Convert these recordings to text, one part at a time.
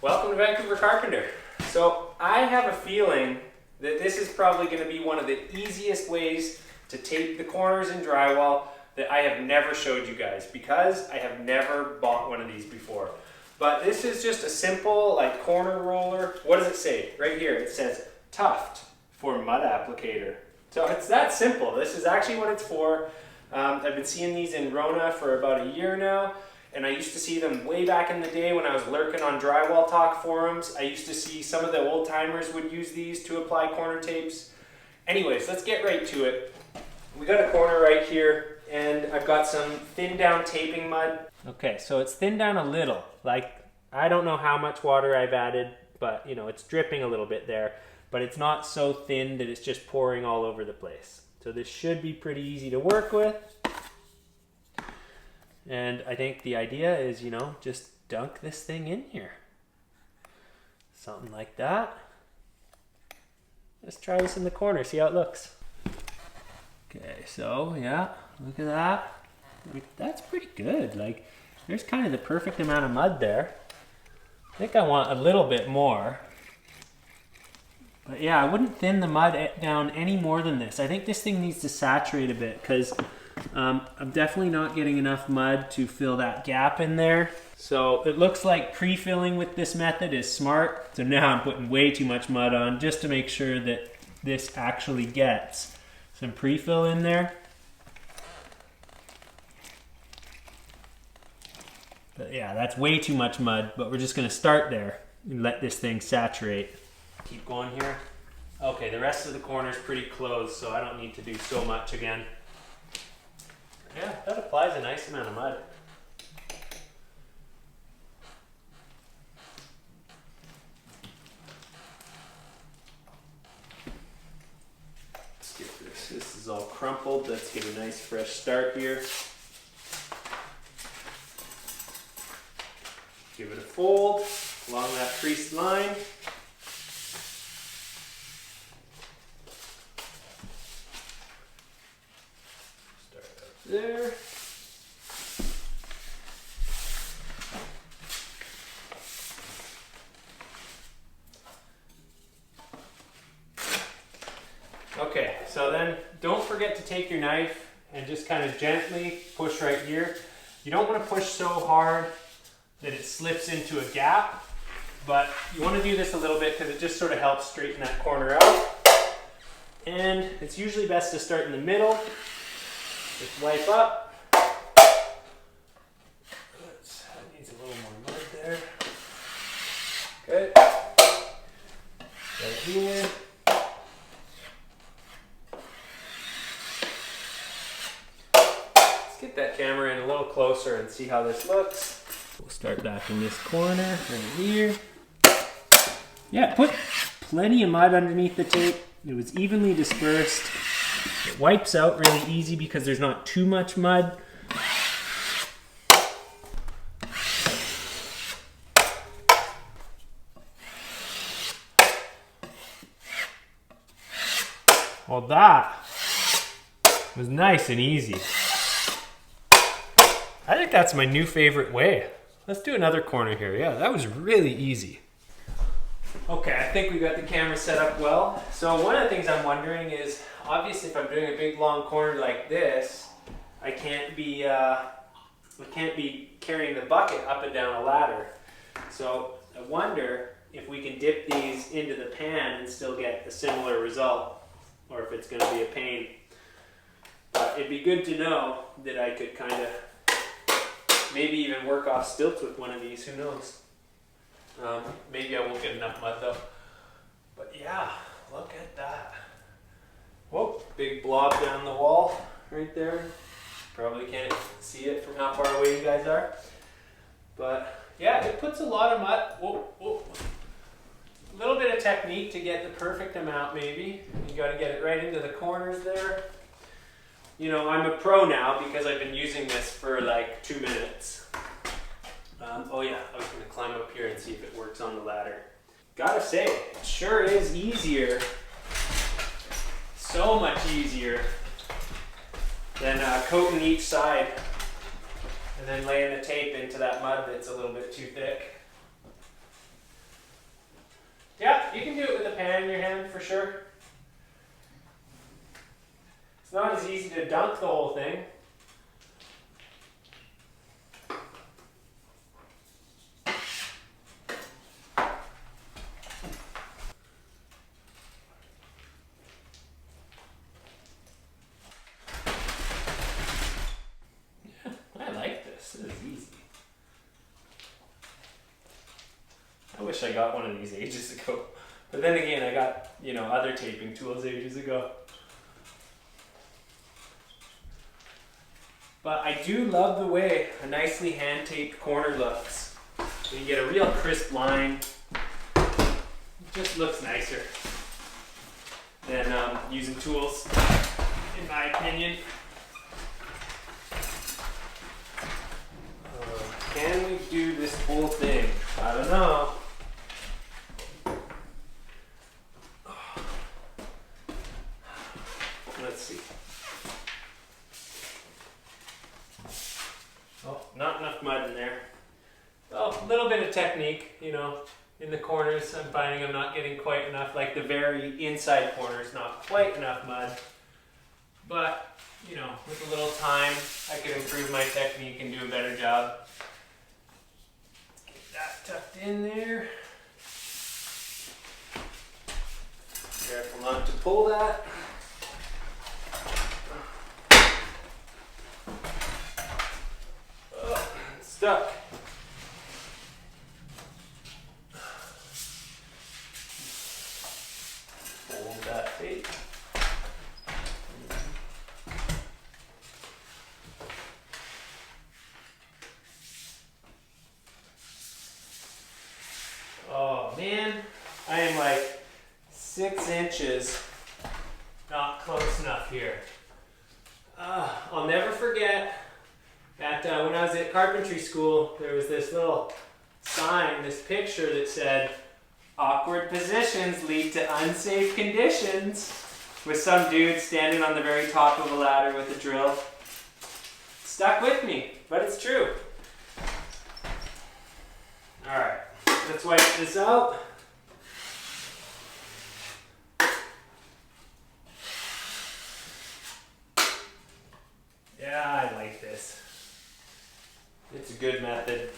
Welcome to Vancouver Carpenter. So I have a feeling that this is probably going to be one of the easiest ways to tape the corners in drywall that I have never showed you guys because I have never bought one of these before. But this is just a simple like corner roller. What does it say? Right here it says Tuft for mud applicator. So it's that simple. This is actually what it's for. I've been seeing these in Rona for about a year now. And I used to see them way back in the day when I was lurking on Drywall Talk forums. I used to see some of the old timers would use these to apply corner tapes. Anyways, let's get right to it. We got a corner right here and I've got some thinned down taping mud. Okay, so it's thinned down a little. Like, I don't know how much water I've added, but you know, it's dripping a little bit there. But it's not so thin that it's just pouring all over the place. So this should be pretty easy to work with. And I think the idea is, you know, just dunk this thing in here. Something like that. Let's try this in the corner, see how it looks. Okay, so yeah, look at that. That's pretty good. Like, there's kind of the perfect amount of mud there. I think I want a little bit more. But yeah, I wouldn't thin the mud down any more than this. I think this thing needs to saturate a bit because I'm definitely not getting enough mud to fill that gap in there. So it looks like pre-filling with this method is smart. So now I'm putting way too much mud on just to make sure that this actually gets some pre-fill in there. But yeah, that's way too much mud, but we're just gonna start there and let this thing saturate. Keep going here. Okay, the rest of the corner is pretty closed, so I don't need to do so much again. Yeah, that applies a nice amount of mud. Let's get this. This is all crumpled. Let's get a nice fresh start here. Give it a fold along that creased line. There. Okay, so then don't forget to take your knife and just kind of gently push right here. You don't want to push so hard that it slips into a gap, but you want to do this a little bit because it just sort of helps straighten that corner out. And it's usually best to start in the middle. Just wipe up. That needs a little more mud there. Good. Right here. Let's get that camera in a little closer and see how this looks. We'll start back in this corner right here. Yeah, put plenty of mud underneath the tape. It was evenly dispersed. It wipes out really easy because there's not too much mud. Well, that was nice and easy. I think that's my new favorite way. Let's do another corner here. Yeah, that was really easy. Okay, I think we got the camera set up well. So one of the things I'm wondering is, obviously if I'm doing a big long corner like this, I can't be carrying the bucket up and down a ladder. So I wonder if we can dip these into the pan and still get a similar result, or if it's going to be a pain. But it'd be good to know that I could kind of maybe even work off stilts with one of these, who knows. Maybe I won't get enough mud though. But yeah, look at that. Whoa, big blob down the wall right there. Probably can't see it from how far away you guys are. But yeah, it puts a lot of mud. Whoa, whoa. A little bit of technique to get the perfect amount maybe. You gotta get it right into the corners there. You know, I'm a pro now because I've been using this for like 2 minutes. Oh yeah, I was gonna climb up here and see if it works on the ladder. Gotta say, it sure is easier. So much easier than coating each side and then laying the tape into that mud that's a little bit too thick. pan in your hand for sure. It's not as easy to dunk the whole thing. I like this. This is easy. I wish I got one of these ages ago. But then again, I got, you know, other taping tools ages ago. But I do love the way a nicely hand-taped corner looks. You get a real crisp line. It just looks nicer than using tools, in my opinion. Can we do this whole thing? I don't know. Let's see. Oh, not enough mud in there. Oh, a little bit of technique, you know, in the corners. I'm finding I'm not getting quite enough, like the very inside corners, not quite enough mud. But, you know, with a little time, I could improve my technique and do a better job. Get that tucked in there. Careful not to pull that. Oh, it's stuck. Fold that tape. Oh man, I am like 6 inches not close enough here. I'll never forget that when I was at carpentry school, there was this little sign, this picture that said, "Awkward positions lead to unsafe conditions," with some dude standing on the very top of a ladder with a drill. It stuck with me, but it's true. Alright, let's wipe this out. Yeah, I like this. It's a good method.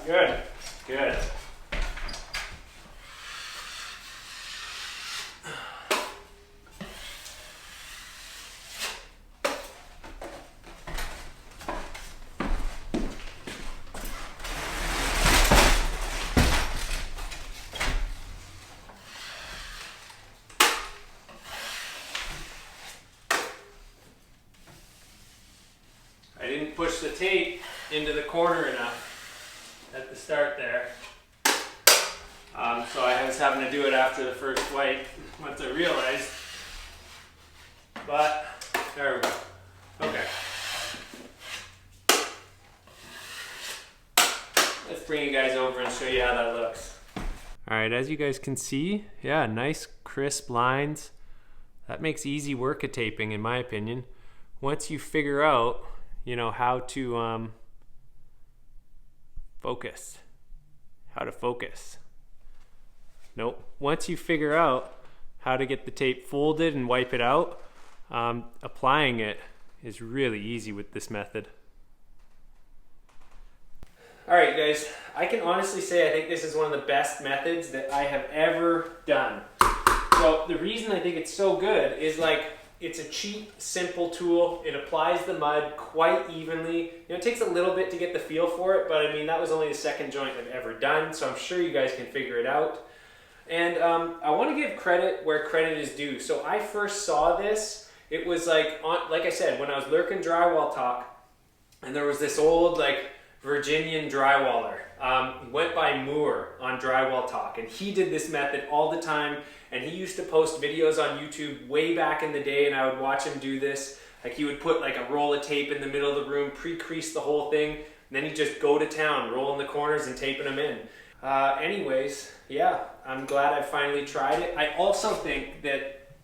Good, good. I didn't push the tape into the corner enough at the start there. So I was having to do it after the first wipe once I realized. But there we go. Okay. Let's bring you guys over and show you how that looks. Alright, as you guys can see, yeah, nice crisp lines. That makes easy work of taping in my opinion. Once you figure out, you know, how to focus. How to focus. Nope. Once you figure out how to get the tape folded and wipe it out, applying it is really easy with this method. Alright guys, I can honestly say I think this is one of the best methods that I have ever done. So the reason I think it's so good is like, it's a cheap, simple tool. It applies the mud quite evenly. You know, it takes a little bit to get the feel for it, but I mean, that was only the second joint I've ever done, so I'm sure you guys can figure it out. And I want to give credit where credit is due. So I first saw this, it was like I said, when I was lurking Drywall Talk, and there was this old like Virginian drywaller. He went by Moore on Drywall Talk, and he did this method all the time, and he used to post videos on YouTube way back in the day, and I would watch him do this. Like, he would put like a roll of tape in the middle of the room, pre-crease the whole thing, and then he'd just go to town, rolling the corners and taping them in. Anyways, yeah, I'm glad I finally tried it. I also think that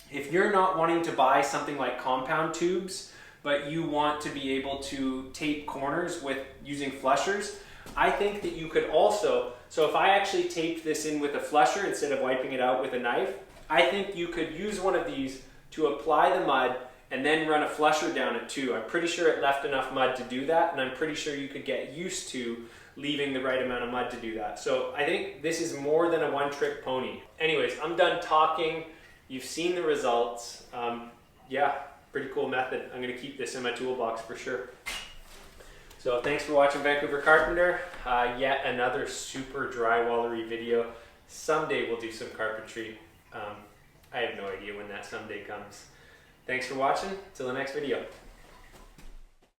if you're not wanting to buy something like compound tubes, but you want to be able to tape corners with using flushers, I think that you could also, so if I actually taped this in with a flusher instead of wiping it out with a knife, I think you could use one of these to apply the mud and then run a flusher down it too. I'm pretty sure it left enough mud to do that, and I'm pretty sure you could get used to leaving the right amount of mud to do that. So I think this is more than a one-trick pony. Anyways, I'm done talking. You've seen the results. Yeah, pretty cool method. I'm gonna keep this in my toolbox for sure. So thanks for watching Vancouver Carpenter. Yet another super drywallery video. Someday we'll do some carpentry. I have no idea when that someday comes. Thanks for watching. Till the next video.